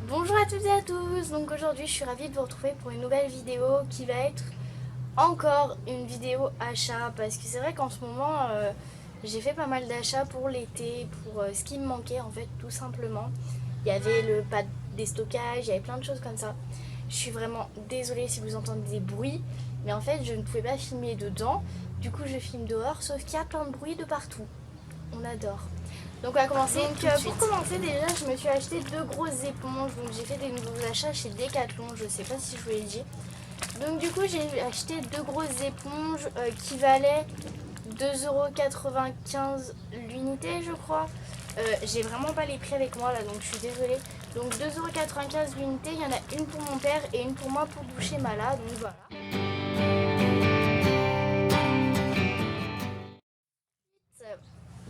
Bonjour à toutes et à tous, donc aujourd'hui je suis ravie de vous retrouver pour une nouvelle vidéo qui va être encore une vidéo achat parce que c'est vrai qu'en ce moment j'ai fait pas mal d'achats pour l'été, pour ce qui me manquait en fait tout simplement. Il y avait le pas de déstockage, il y avait plein de choses comme ça. Je suis vraiment désolée si vous entendez des bruits, mais en fait je ne pouvais pas filmer dedans, du coup je filme dehors sauf qu'il y a plein de bruit de partout. On adore. Donc on va commencer tout de suite. Pour commencer déjà je me suis acheté deux grosses éponges. Donc j'ai fait des nouveaux achats chez Decathlon. Je sais pas si je vous l'ai dit. Donc du coup j'ai acheté deux grosses éponges qui valaient 2,95 € l'unité je crois. J'ai vraiment pas les prix avec moi là donc je suis désolée. Donc 2,95 € l'unité. Il y en a une pour mon père et une pour moi pour doucher Mala. Donc voilà.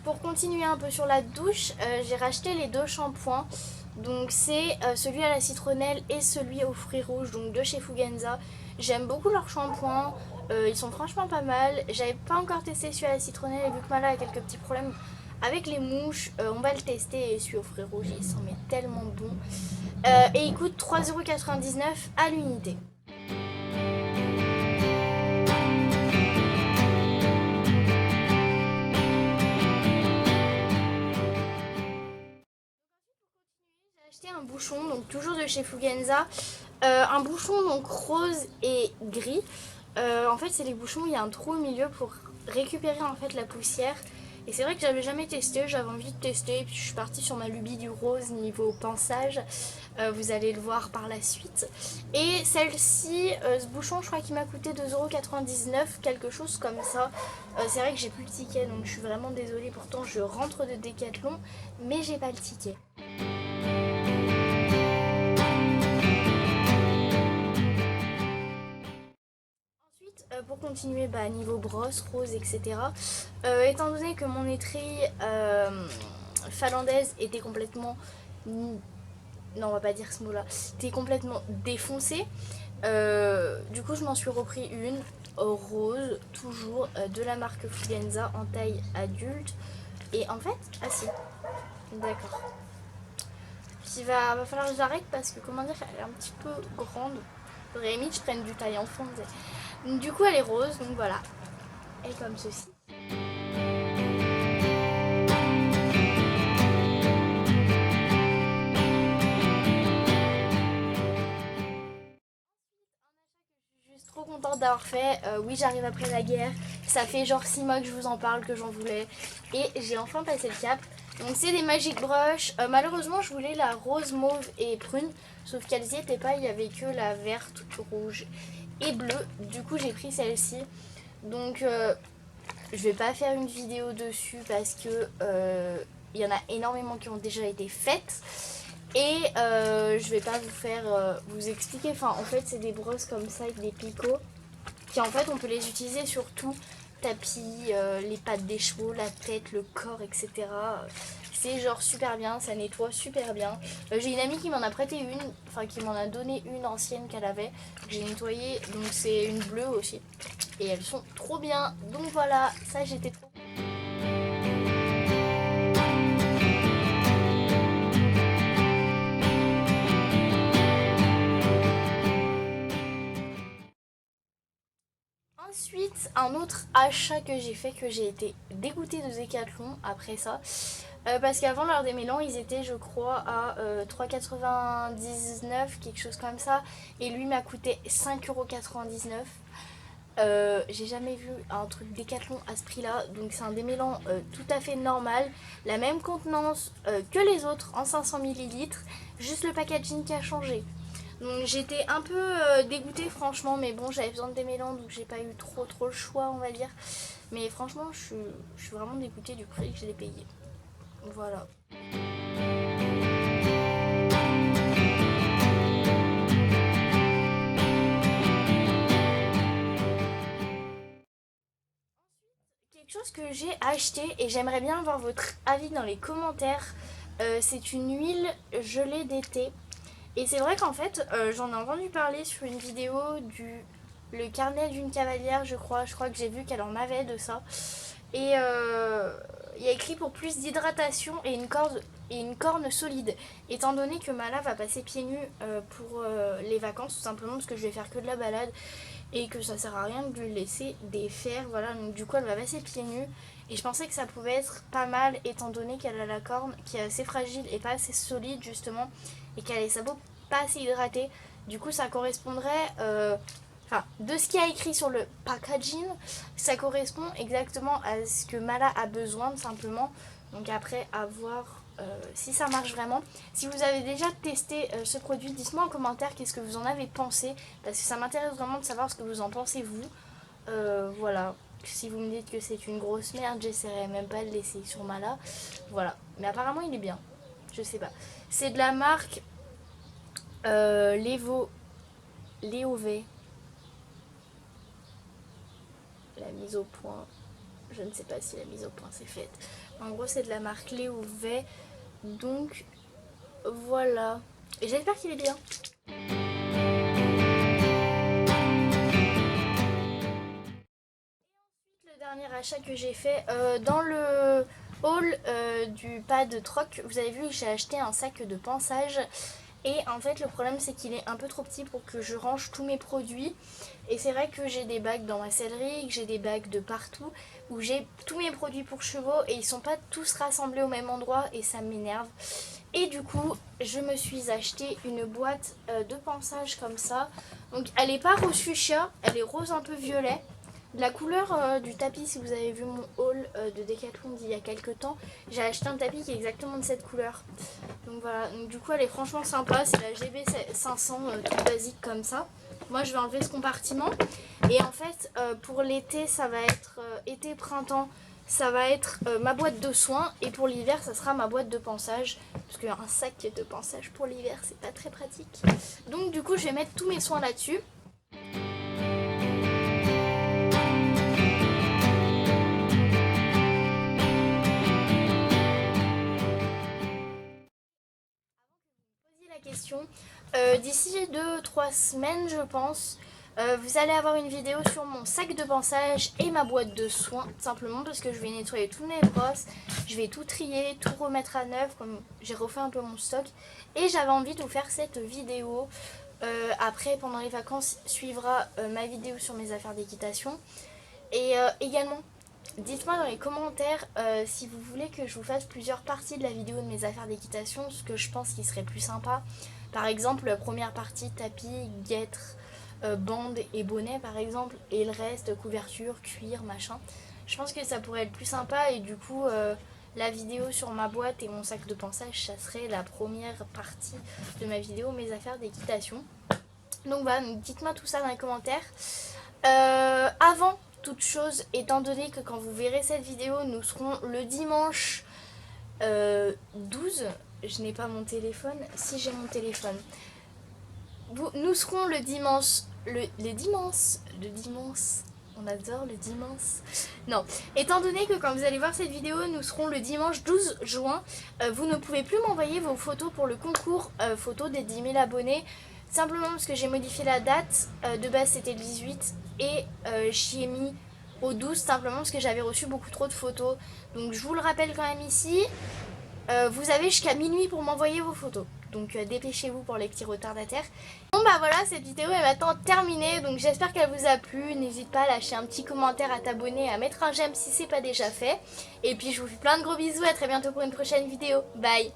Pour continuer un peu sur la douche, j'ai racheté les deux shampoings. Donc c'est celui à la citronnelle et celui aux fruits rouges, donc de chez Fugenza. J'aime beaucoup leurs shampoings, ils sont franchement pas mal. J'avais pas encore testé celui à la citronnelle et vu que Mala a quelques petits problèmes avec les mouches, on va le tester et celui aux fruits rouges il s'en met tellement bon. Et il coûte 3,99 € à l'unité. J'ai acheté un bouchon, donc toujours de chez Fugenza, un bouchon donc rose et gris. En fait c'est les bouchons où il y a un trou au milieu pour récupérer en fait la poussière. Et c'est vrai que j'avais jamais testé, j'avais envie de tester et puis je suis partie sur ma lubie du rose niveau pinçage. Vous allez le voir par la suite. Et celle-ci, ce bouchon je crois qu'il m'a coûté 2,99 €, quelque chose comme ça. C'est vrai que j'ai plus le ticket donc je suis vraiment désolée, pourtant je rentre de Decathlon mais j'ai pas le ticket. Pour continuer, niveau brosse, rose, etc. Étant donné que mon étrille finlandaise était complètement... Non, on va pas dire ce mot-là. Était complètement défoncée. Du coup, je m'en suis repris une rose, toujours de la marque Fugenza en taille adulte. Et en fait, ah si, d'accord. Il va falloir que j'arrête parce que, comment dire, elle est un petit peu grande. J'aurais aimé que je prenne du taille enfant. Du coup, elle est rose, donc voilà. Elle est comme ceci. Je suis trop contente d'avoir fait. Oui, j'arrive après la guerre. Ça fait genre 6 mois que je vous en parle, que j'en voulais. Et j'ai enfin passé le cap. Donc c'est des Magic Brush. Malheureusement, je voulais la rose, mauve et prune. Sauf qu'elles y étaient pas, il y avait que la verte, rouge et bleue. Du coup, j'ai pris celle-ci. Donc je vais pas faire une vidéo dessus parce que il y en a énormément qui ont déjà été faites. Et je vais pas vous faire vous expliquer. Enfin, en fait, c'est des brosses comme ça avec des picots qui en fait on peut les utiliser sur tout, tapis, les pattes des chevaux, la tête, le corps, etc. C'est genre super bien, ça nettoie super bien. J'ai une amie qui m'en a prêté une, enfin qui m'en a donné une ancienne qu'elle avait, que j'ai nettoyée, donc c'est une bleue aussi. Et elles sont trop bien, donc voilà, ça j'étais trop... Ensuite, un autre achat que j'ai fait, que j'ai été dégoûtée de Decathlon après ça. Parce qu'avant leur démêlant, ils étaient, je crois, à 3,99 €, quelque chose comme ça. Et lui m'a coûté 5,99 €. J'ai jamais vu un truc Decathlon à ce prix-là. Donc c'est un démêlant tout à fait normal. La même contenance que les autres en 500 ml. Juste le packaging qui a changé. Donc j'étais un peu dégoûtée franchement, mais bon j'avais besoin de démêlants donc j'ai pas eu trop le choix on va dire. Mais franchement je suis vraiment dégoûtée du prix que je l'ai payé. Voilà. Quelque chose que j'ai acheté et j'aimerais bien avoir votre avis dans les commentaires, c'est une huile gelée d'été. Et c'est vrai qu'en fait, j'en ai entendu parler sur une vidéo du Le carnet d'une cavalière, je crois. Je crois que j'ai vu qu'elle en avait de ça. Et il y a écrit pour plus d'hydratation et une corde et une corne solide. Étant donné que Mala va passer pieds nus pour les vacances, tout simplement parce que je vais faire que de la balade et que ça sert à rien de lui laisser des fers, voilà, donc du coup elle va passer pieds nus. Et je pensais que ça pouvait être pas mal étant donné qu'elle a la corne qui est assez fragile et pas assez solide justement, et qu'elle a les sabots pas assez hydratés. Du coup ça correspondrait, de ce qui a écrit sur le packaging, ça correspond exactement à ce que Mala a besoin tout simplement. Donc après à voir si ça marche vraiment. Si vous avez déjà testé ce produit, dites-moi en commentaire qu'est-ce que vous en avez pensé, parce que ça m'intéresse vraiment de savoir ce que vous en pensez vous. Voilà. Si vous me dites que c'est une grosse merde, j'essaierai même pas de l'essayer sur Mala. Voilà. Mais apparemment, il est bien. Je sais pas. C'est de la marque Léové. La mise au point. Je ne sais pas si la mise au point c'est faite. En gros, c'est de la marque Léové. Donc, voilà. Et j'espère qu'il est bien. Dernier achat que j'ai fait dans le haul du pad troc, vous avez vu que j'ai acheté un sac de pansage et en fait le problème c'est qu'il est un peu trop petit pour que je range tous mes produits, et c'est vrai que j'ai des bacs dans ma sellerie, que j'ai des bacs de partout où j'ai tous mes produits pour chevaux et ils sont pas tous rassemblés au même endroit et ça m'énerve. Et du coup je me suis acheté une boîte de pansage comme ça, donc elle est pas rose fuchsia, elle est rose un peu violet. La couleur du tapis, si vous avez vu mon haul de Decathlon d'il y a quelques temps, j'ai acheté un tapis qui est exactement de cette couleur. Donc voilà, donc du coup elle est franchement sympa, c'est la GB 500 toute basique comme ça. Moi je vais enlever ce compartiment et en fait pour l'été ça va être été-printemps, ça va être ma boîte de soins, et pour l'hiver ça sera ma boîte de pansage, parce qu'un sac de pansage pour l'hiver c'est pas très pratique. Donc du coup je vais mettre tous mes soins là-dessus. Question. D'ici 2-3 semaines je pense, vous allez avoir une vidéo sur mon sac de pansage et ma boîte de soins, simplement parce que je vais nettoyer toutes mes brosses, je vais tout trier, tout remettre à neuf, comme j'ai refait un peu mon stock, et j'avais envie de vous faire cette vidéo. Après pendant les vacances suivra ma vidéo sur mes affaires d'équitation, et également dites-moi dans les commentaires si vous voulez que je vous fasse plusieurs parties de la vidéo de mes affaires d'équitation, ce que je pense qui serait plus sympa. Par exemple, la première partie tapis, guêtres, bandes et bonnets par exemple, et le reste couverture, cuir, machin. Je pense que ça pourrait être plus sympa, et du coup la vidéo sur ma boîte et mon sac de pansage, ça serait la première partie de ma vidéo mes affaires d'équitation. Donc voilà, dites-moi tout ça dans les commentaires. Avant toute chose, étant donné que quand vous verrez cette vidéo, nous serons le dimanche 12. Je n'ai pas mon téléphone. Si, j'ai mon téléphone. Nous serons le dimanche. Le dimanche. On adore le dimanche. Non. Étant donné que quand vous allez voir cette vidéo, nous serons le dimanche 12 juin. Vous ne pouvez plus m'envoyer vos photos pour le concours photo des 10 000 abonnés. Simplement parce que j'ai modifié la date. De base c'était le 18 et j'y ai mis au 12 simplement parce que j'avais reçu beaucoup trop de photos. Donc je vous le rappelle quand même ici. Vous avez jusqu'à minuit pour m'envoyer vos photos. Donc dépêchez-vous pour les petits retardataires. Bon bah voilà, cette vidéo est maintenant terminée. Donc j'espère qu'elle vous a plu. N'hésite pas à lâcher un petit commentaire, à t'abonner, à mettre un j'aime si c'est pas déjà fait. Et puis je vous fais plein de gros bisous. À très bientôt pour une prochaine vidéo. Bye.